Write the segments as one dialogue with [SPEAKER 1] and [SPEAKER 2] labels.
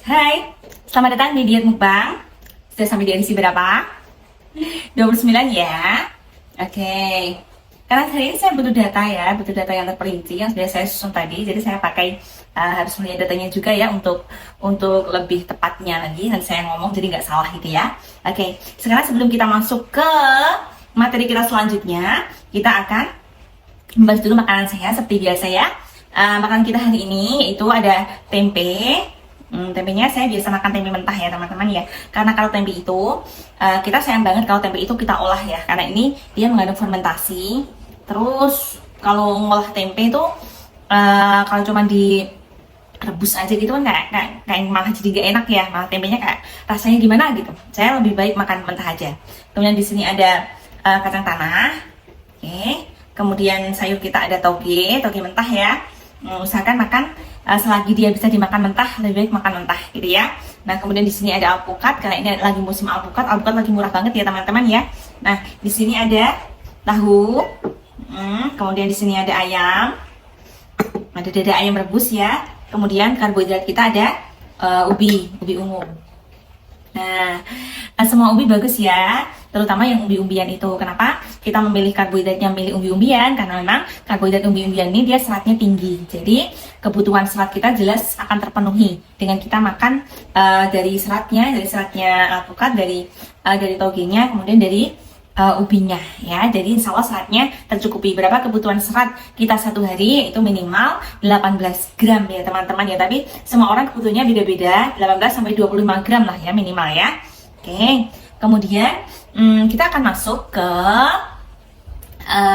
[SPEAKER 1] Hai, selamat datang di Diet Mukbang. Sudah sampai di edisi berapa? 29 ya. Oke. Karena hari ini saya butuh data ya, butuh data yang terperinci yang sudah saya susun tadi. Jadi saya pakai harus melihat datanya juga ya untuk lebih tepatnya lagi. Nanti saya ngomong jadi nggak salah gitu ya. Oke. Sekarang sebelum kita masuk ke materi kita selanjutnya, kita akan membahas dulu makanan saya seperti biasa ya. Makanan kita hari ini itu ada tempe. Tempenya saya biasa makan tempe mentah ya teman-teman ya. Karena kalau tempe itu kita sayang banget kalau tempe itu kita olah ya. Karena ini dia mengandung fermentasi. Terus kalau ngolah tempe itu kalau cuma direbus aja gitu kan kayak malah jadi gak enak ya. Malah tempenya kayak rasanya gimana gitu. Saya lebih baik makan mentah aja. Kemudian di sini ada kacang tanah. Oke. Kemudian sayur kita ada toge mentah ya. Usahakan makan selagi dia bisa dimakan mentah, lebih baik makan mentah gitu ya. Nah, kemudian di sini ada alpukat karena ini lagi musim alpukat lagi murah banget ya teman-teman ya. Nah, di sini ada tahu. Kemudian di sini ada ayam. Ada dada ayam rebus ya. Kemudian karbohidrat kita ada ubi ungu. Nah, semua ubi bagus ya, terutama yang umbi-umbian itu. Kenapa kita memilih karbohidratnya, memilih umbi-umbian? Karena memang karbohidrat umbi-umbian ini dia seratnya tinggi. Jadi kebutuhan serat kita jelas akan terpenuhi dengan kita makan dari seratnya alpukat, dari togenya, kemudian dari ubinya ya. Jadi insya Allah seratnya tercukupi. Berapa kebutuhan serat kita satu hari? Itu minimal 18 gram ya teman-teman ya. Tapi semua orang kebutuhannya beda-beda, 18 sampai 25 gram lah ya minimal ya. Oke. Kemudian kita akan masuk ke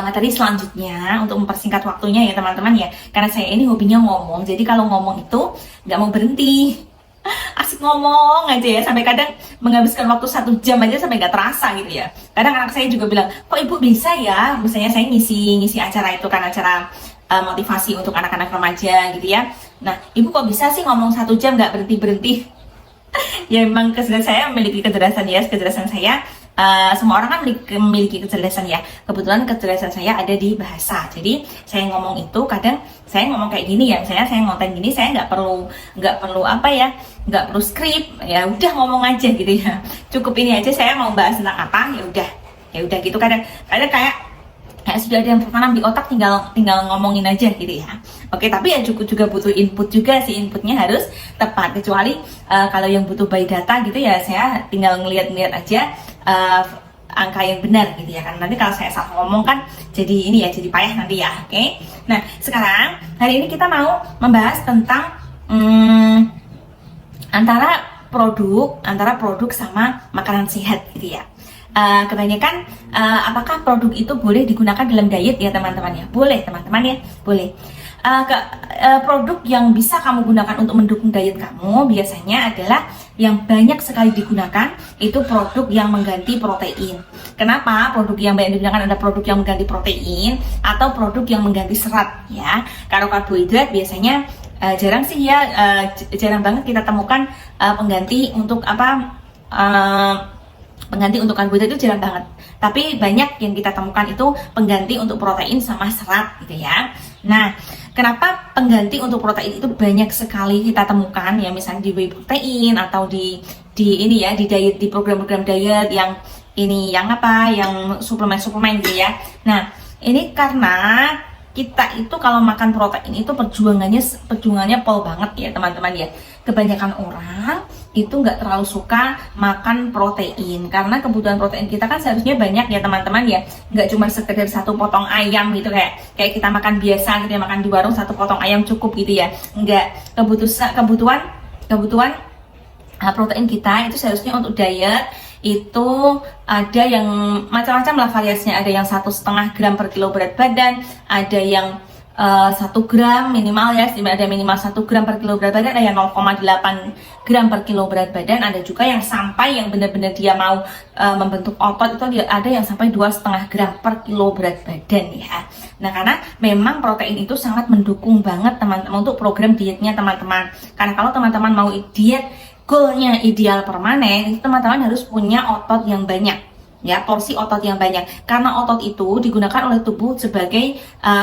[SPEAKER 1] materi selanjutnya untuk mempersingkat waktunya ya teman-teman ya. Karena saya ini hobinya ngomong. Jadi kalau ngomong itu nggak mau berhenti. Asik ngomong aja ya, sampai kadang menghabiskan waktu 1 jam aja sampai nggak terasa gitu ya. Kadang anak saya juga bilang, kok ibu bisa ya, misalnya saya ngisi acara itu kan, acara motivasi untuk anak-anak remaja gitu ya. Nah, ibu kok bisa sih ngomong 1 jam nggak berhenti ya memang saya memiliki kecerdasan ya, kecerdasan saya. Semua orang kan memiliki kecerdasan ya. Kebetulan kecerdasan saya ada di bahasa. Jadi saya ngomong itu kadang saya ngomong kayak gini ya. Misalnya saya ngonten gini, saya nggak perlu apa ya, nggak perlu skrip. Ya udah ngomong aja gitu ya. Cukup ini aja, saya mau bahas tentang apa ya udah gitu. Kadang kayak sudah ada yang tertanam di otak, tinggal ngomongin aja gitu ya. Oke, tapi ya juga butuh input juga sih, inputnya harus tepat. Kecuali kalau yang butuh by data gitu ya, saya tinggal ngeliat aja angka yang benar gitu ya kan. Nanti kalau saya salah ngomong kan jadi ini ya, jadi payah nanti ya. Oke. Nah, sekarang hari ini kita mau membahas tentang antara produk sama makanan sehat gitu ya. Kebanyakan apakah produk itu boleh digunakan dalam diet ya teman-teman ya? Boleh teman-teman ya, boleh. Produk yang bisa kamu gunakan untuk mendukung diet kamu biasanya adalah yang banyak sekali digunakan itu produk yang mengganti protein. Kenapa? Produk yang banyak digunakan ada produk yang mengganti protein atau produk yang mengganti serat ya. Kalau karbohidrat biasanya jarang sih ya, jarang banget kita temukan pengganti untuk pengganti untuk karbohidrat itu jarang banget. Tapi banyak yang kita temukan itu pengganti untuk protein sama serat gitu ya. Nah, kenapa pengganti untuk protein itu banyak sekali kita temukan ya, misalnya di whey protein atau di ini ya, di diet, di program-program diet yang ini yang suplemen gitu ya. Nah, ini karena kita itu kalau makan protein itu perjuangannya pol banget ya teman-teman ya. Kebanyakan orang itu nggak terlalu suka makan protein karena kebutuhan protein kita kan seharusnya banyak ya teman-teman ya. Nggak cuma sekedar satu potong ayam gitu kayak kita makan biasa gitu ya, makan di warung satu potong ayam cukup gitu ya. Nggak, kebutuhan protein kita itu seharusnya untuk diet itu ada yang macam-macam lah variasinya. Ada yang 1,5 gram per kilo berat badan, ada yang 1 gram minimal ya, ada minimal 1 gram per kilo berat badan, ada yang 0,8 gram per kilo berat badan, ada juga yang sampai yang benar-benar dia mau membentuk otot itu ada yang sampai 2,5 gram per kilo berat badan ya. Nah, karena memang protein itu sangat mendukung banget teman-teman untuk program dietnya teman-teman. Karena kalau teman-teman mau diet goalnya ideal permanen, itu teman-teman harus punya otot yang banyak ya, porsi otot yang banyak, karena otot itu digunakan oleh tubuh sebagai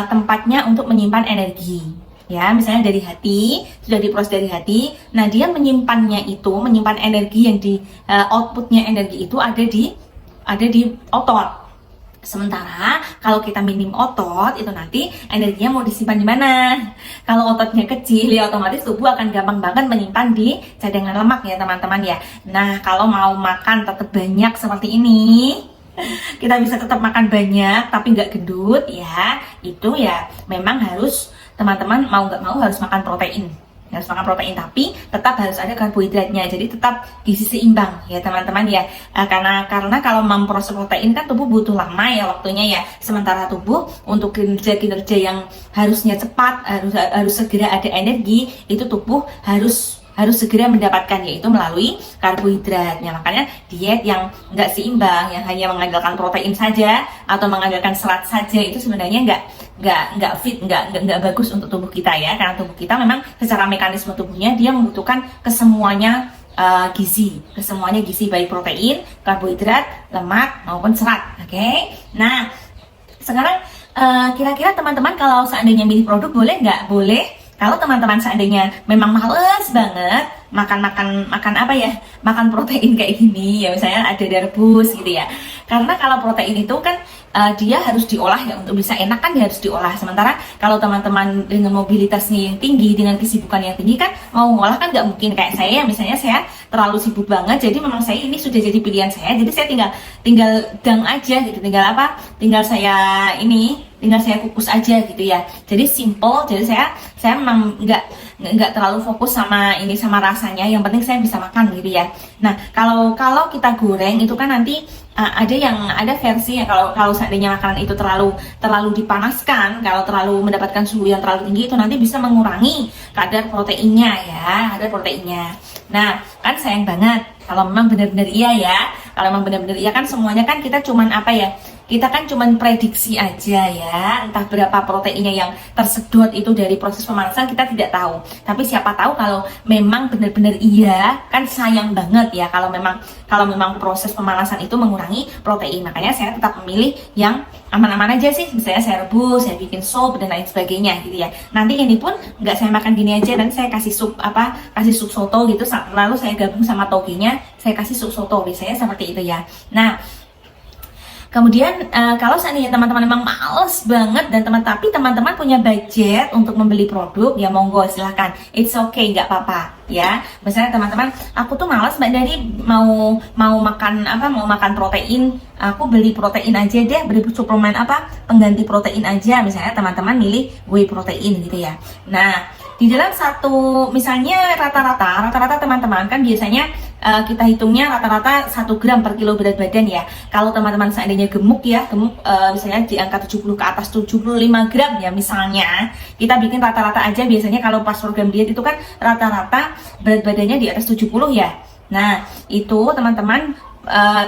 [SPEAKER 1] tempatnya untuk menyimpan energi. ya misalnya dari hati, sudah diproses dari hati. Nah dia menyimpannya itu, menyimpan energi yang di outputnya energi itu ada di otot. Sementara kalau kita minim otot itu nanti energinya mau disimpan di mana? Kalau ototnya kecil ya otomatis tubuh akan gampang banget menyimpan di cadangan lemak ya teman-teman ya. Nah kalau mau makan tetap banyak seperti ini, kita bisa tetap makan banyak tapi nggak gendut ya, itu ya memang harus teman-teman mau nggak mau harus makan protein. Harus makan protein tapi tetap harus ada karbohidratnya, jadi tetap gizi seimbang ya teman-teman ya. Karena kalau memproses protein kan tubuh butuh lama ya waktunya ya, sementara tubuh untuk kinerja yang harusnya cepat, harus segera ada energi, itu tubuh harus segera mendapatkan, yaitu melalui karbohidratnya. Makanya diet yang nggak seimbang, yang hanya mengandalkan protein saja atau mengandalkan serat saja, itu sebenarnya nggak fit, nggak bagus untuk tubuh kita ya. Karena tubuh kita memang secara mekanisme tubuhnya dia membutuhkan kesemuanya gizi, baik protein, karbohidrat, lemak maupun serat. Oke. Nah sekarang kira-kira teman-teman kalau seandainya milih produk boleh nggak? Boleh. Kalau teman-teman seandainya memang males banget makan apa ya, makan protein kayak gini ya, misalnya ada rebus gitu ya. Karena kalau protein itu kan dia harus diolah ya, untuk bisa enak kan dia harus diolah. Sementara kalau teman-teman dengan mobilitasnya yang tinggi, dengan kesibukan yang tinggi kan mau ngolah kan nggak mungkin. Kayak saya misalnya, saya terlalu sibuk banget, jadi memang saya ini sudah jadi pilihan saya, jadi saya tinggal dang aja gitu, tinggal saya kukus aja gitu ya. Jadi simple, jadi saya memang nggak terlalu fokus sama rasanya, yang penting saya bisa makan gitu ya. Nah kalau kita goreng itu kan nanti ada versi yang kalau seandainya makanan itu terlalu dipanaskan, kalau terlalu mendapatkan suhu yang terlalu tinggi, itu nanti bisa mengurangi kadar proteinnya ya, Nah kan sayang banget kalau memang benar-benar iya ya. Kalau memang benar-benar iya kan semuanya kan kita cuman kita kan cuman prediksi aja ya, entah berapa proteinnya yang tersedot itu dari proses pemanasan kita tidak tahu. Tapi siapa tahu kalau memang benar-benar iya, kan sayang banget ya kalau memang proses pemanasan itu mengurangi protein. Makanya saya tetap memilih yang aman-aman aja sih, misalnya saya rebus, saya bikin sup dan lain sebagainya gitu ya. Nanti ini pun nggak saya makan gini aja, dan saya kasih sup soto gitu, lalu saya gabung sama togenya, saya kasih sup soto, biasanya seperti itu ya. Nah kemudian kalau seandainya teman-teman memang males banget tapi teman-teman punya budget untuk membeli produk, ya monggo silahkan, it's okay, nggak apa-apa ya. Misalnya teman-teman, aku tuh males Mbak Dari mau makan protein, aku beli protein aja deh, beli suplemen pengganti protein aja, misalnya teman-teman milih whey protein gitu ya. Nah di dalam misalnya rata-rata teman-teman kan biasanya kita hitungnya rata-rata 1 gram per kilo berat badan ya. Kalau teman-teman seandainya gemuk misalnya di angka 70 ke atas, 75 gram ya misalnya, kita bikin rata-rata aja. Biasanya kalau pas program diet itu kan rata-rata berat badannya di atas 70 ya. Nah itu teman-teman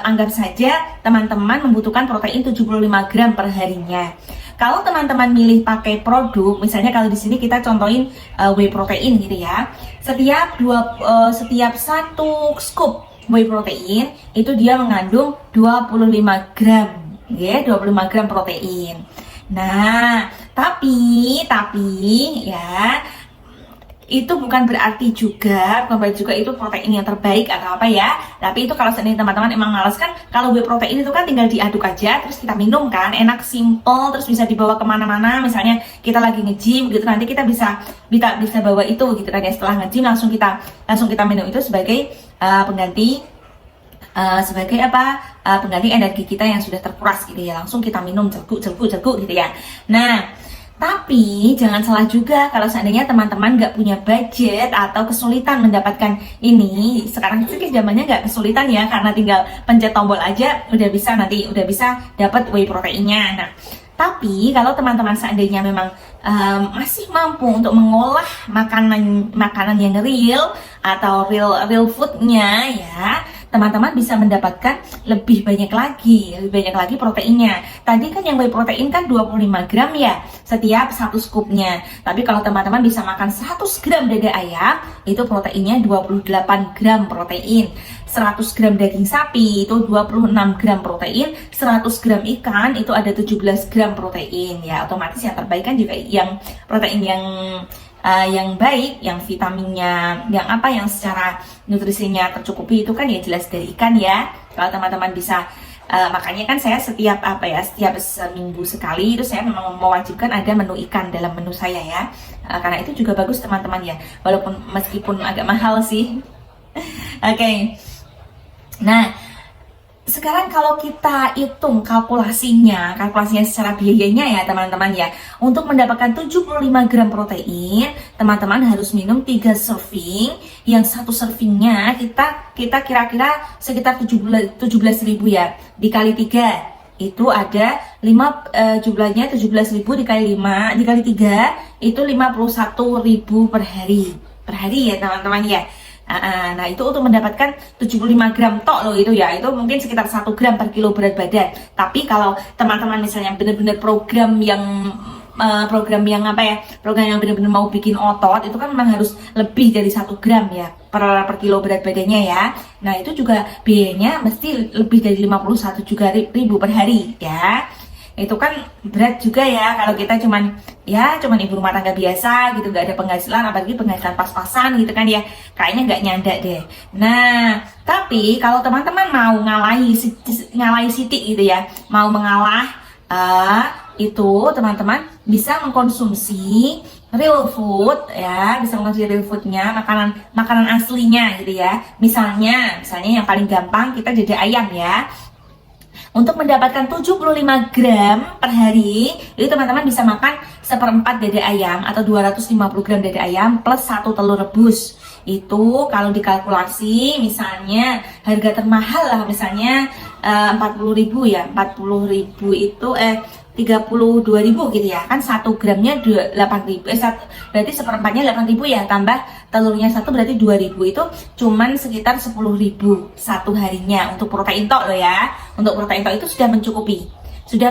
[SPEAKER 1] anggap saja teman-teman membutuhkan protein 75 gram per harinya. Kalau teman-teman milih pakai produk, misalnya kalau di sini kita contohin whey protein gitu ya. Setiap 1 scoop whey protein itu dia mengandung 25 gram, ya, 25 gram protein. Nah, tapi ya, itu bukan berarti juga itu protein yang terbaik atau apa ya. Tapi itu kalau seandainya teman-teman emang males kan, kalau whey protein itu kan tinggal diaduk aja terus kita minum kan, enak, simple, terus bisa dibawa kemana-mana. Misalnya kita lagi nge-gym gitu, nanti kita bisa bawa itu gitu kan ya. Setelah nge-gym langsung kita minum itu sebagai pengganti pengganti energi kita yang sudah terkuras gitu ya. Langsung kita minum jeruk gitu ya. Nah tapi jangan salah juga kalau seandainya teman-teman nggak punya budget atau kesulitan mendapatkan ini. Sekarang sih zamannya nggak kesulitan ya, karena tinggal pencet tombol aja udah bisa dapat whey proteinnya. Nah tapi kalau teman-teman seandainya memang masih mampu untuk mengolah makanan yang real atau real foodnya ya, teman-teman bisa mendapatkan lebih banyak lagi proteinnya. Tadi kan yang whey protein kan 25 gram ya setiap 1 scoopnya. Tapi kalau teman-teman bisa makan 100 gram dada ayam, itu proteinnya 28 gram protein. 100 gram daging sapi itu 26 gram protein, 100 gram ikan itu ada 17 gram protein ya. Otomatis yang terbaik kan juga yang protein yang baik, yang vitaminnya, yang apa, yang secara nutrisinya tercukupi itu kan ya jelas dari ikan ya. Kalau teman-teman bisa makanya kan saya setiap setiap seminggu sekali itu saya memang mewajibkan ada menu ikan dalam menu saya ya. Karena itu juga bagus teman-teman ya, walaupun meskipun agak mahal sih. Oke. Nah, sekarang kalau kita hitung kalkulasinya secara biayanya ya teman-teman ya, untuk mendapatkan 75 gram protein, teman-teman harus minum 3 serving, yang satu servingnya kita kira-kira sekitar 17.000 ya, dikali 3 itu ada jumlahnya 17.000 dikali 5 dikali 3 itu 51.000 per hari ya teman-teman ya. Nah itu untuk mendapatkan 75 gram tok loh itu ya, itu mungkin sekitar 1 gram per kilo berat badan. Tapi kalau teman-teman misalnya benar-benar program yang benar-benar mau bikin otot, itu kan memang harus lebih dari 1 gram ya per kilo berat badannya ya. Nah itu juga biayanya mesti lebih dari 51 juga ribu per hari ya. Itu kan berat juga ya kalau kita cuman ibu rumah tangga biasa gitu, nggak ada penghasilan, apalagi penghasilan pas-pasan gitu kan ya, kayaknya nggak nyanda deh. Nah tapi kalau teman-teman mau ngalahi Siti gitu ya, mau mengalah itu teman-teman bisa mengkonsumsi real food ya, bisa mengkonsumsi real foodnya, makanan aslinya gitu ya. Misalnya yang paling gampang kita jajan ayam ya. Untuk mendapatkan 75 gram per hari, itu teman-teman bisa makan 1/4 dada ayam atau 250 gram dada ayam plus 1 telur rebus. Itu kalau dikalkulasi misalnya harga termahal lah misalnya 40.000 ya, 40.000 itu 32.000 gitu ya, kan 1 gramnya 8.000, berarti 1/4-nya 8.000 ya, tambah telurnya 1 berarti 2.000, itu cuman sekitar 10.000 satu harinya untuk protein tok loh ya. Untuk protein tok itu sudah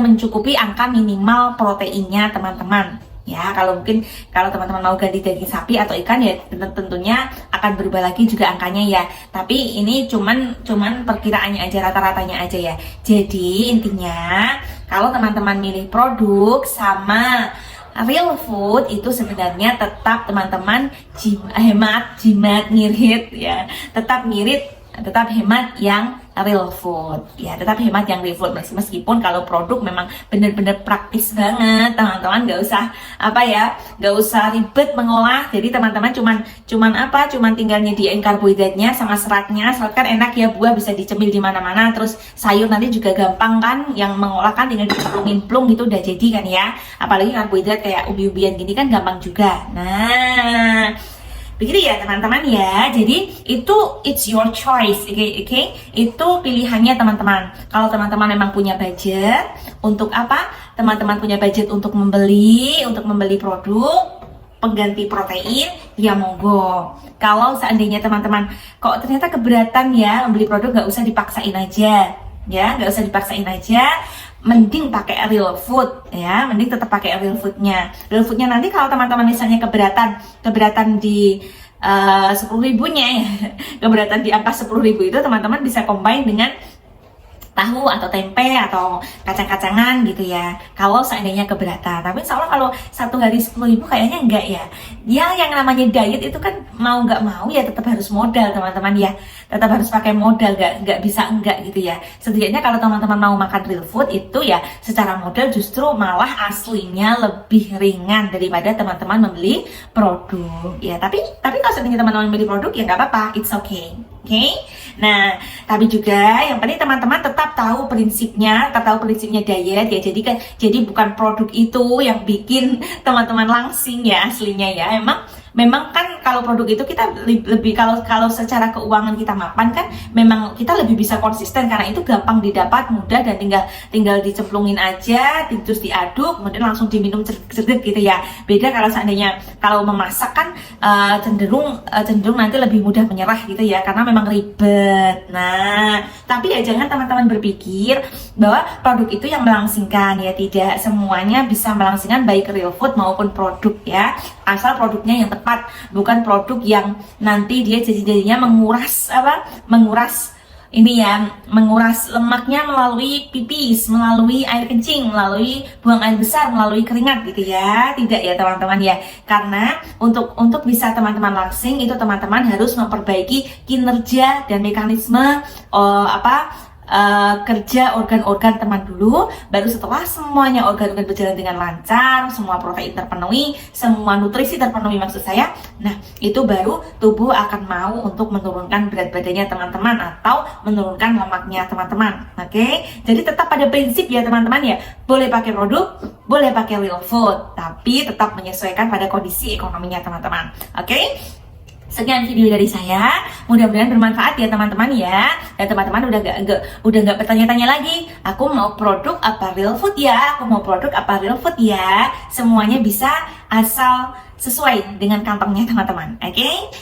[SPEAKER 1] mencukupi angka minimal proteinnya teman-teman ya. Kalau teman-teman mau ganti daging sapi atau ikan ya tentunya akan berubah lagi juga angkanya ya, tapi ini cuman perkiraannya aja, rata-ratanya aja ya. Jadi intinya kalau teman-teman milih produk sama real food itu sebenarnya tetap teman-teman jimat ngirit ya, tetap hemat yang real food ya, tetap hemat yang real food, meskipun kalau produk memang benar-benar praktis banget teman-teman, nggak usah ribet mengolah. Jadi teman-teman cuman tinggal nyediain karbohidratnya sama seratnya. Serat kan enak ya, buah bisa dicemil di mana-mana, terus sayur nanti juga gampang kan, yang mengolah kan dengan dicemplungin plung gitu udah jadi kan ya. Apalagi karbohidrat kayak ubi-ubian gini kan gampang juga. Nah begitu ya teman-teman ya. Jadi itu it's your choice, okay? Itu pilihannya teman-teman. Kalau teman-teman memang punya budget untuk teman-teman punya budget untuk membeli produk pengganti protein, ya monggo. Kalau seandainya teman-teman kok ternyata keberatan ya membeli produk, nggak usah dipaksain aja ya, mending pakai real food ya, mending tetap pakai real foodnya nanti kalau teman-teman misalnya keberatan di 10.000-nya ya, keberatan di angka 10.000 itu teman-teman bisa combine dengan tahu atau tempe atau kacang-kacangan gitu ya, kalau seandainya keberatan. Tapi insya Allah kalau satu hari 10.000 kayaknya enggak ya. Yang namanya diet itu kan mau nggak mau ya tetap harus modal teman-teman ya, tetap harus pakai modal, nggak bisa enggak gitu ya. Setidaknya kalau teman-teman mau makan real food itu ya secara modal justru malah aslinya lebih ringan daripada teman-teman membeli produk ya. Tapi kalau seandainya teman-teman membeli produk ya nggak apa-apa, it's okay. Oke. Nah, tapi juga yang penting teman-teman tetap tahu prinsipnya diet ya. Jadi bukan produk itu yang bikin teman-teman langsing ya aslinya ya. Memang kan kalau produk itu kita lebih kalau secara keuangan kita mapan kan memang kita lebih bisa konsisten karena itu gampang didapat, mudah, dan tinggal dicemplungin aja, terus diaduk kemudian langsung diminum cerdet gitu ya. Beda kalau seandainya kalau memasak kan cenderung nanti lebih mudah menyerah gitu ya, karena memang ribet. Nah, tapi ya jangan teman-teman berpikir bahwa produk itu yang melangsingkan ya, tidak semuanya bisa melangsingkan baik real food maupun produk ya, asal produknya yang tepat, bukan produk yang nanti dia jadinya menguras ini ya, menguras lemaknya melalui pipis, melalui air kencing, melalui buang air besar, melalui keringat gitu ya. Tidak ya teman-teman ya. Karena untuk bisa teman-teman langsing itu teman-teman harus memperbaiki kinerja dan mekanisme kerja organ-organ teman dulu. Baru setelah semuanya organ-organ berjalan dengan lancar, semua protein terpenuhi, semua nutrisi terpenuhi maksud saya, nah itu baru tubuh akan mau untuk menurunkan berat badannya teman-teman atau menurunkan lemaknya teman-teman. Oke, jadi tetap pada prinsip ya teman-teman ya, boleh pakai produk, boleh pakai real food, tapi tetap menyesuaikan pada kondisi ekonominya teman-teman. Oke, sekian video dari saya, mudah-mudahan bermanfaat ya teman-teman ya. Dan teman-teman udah nggak bertanya-tanya lagi, aku mau produk apa real food ya, aku mau produk apa real food ya. Semuanya bisa asal sesuai dengan kantongnya teman-teman. Oke?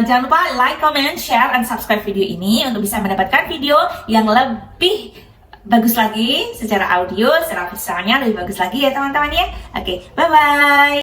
[SPEAKER 1] Jangan lupa like, comment, share, and subscribe video ini untuk bisa mendapatkan video yang lebih bagus lagi secara audio, secara visualnya lebih bagus lagi ya teman-teman ya. Oke, bye-bye.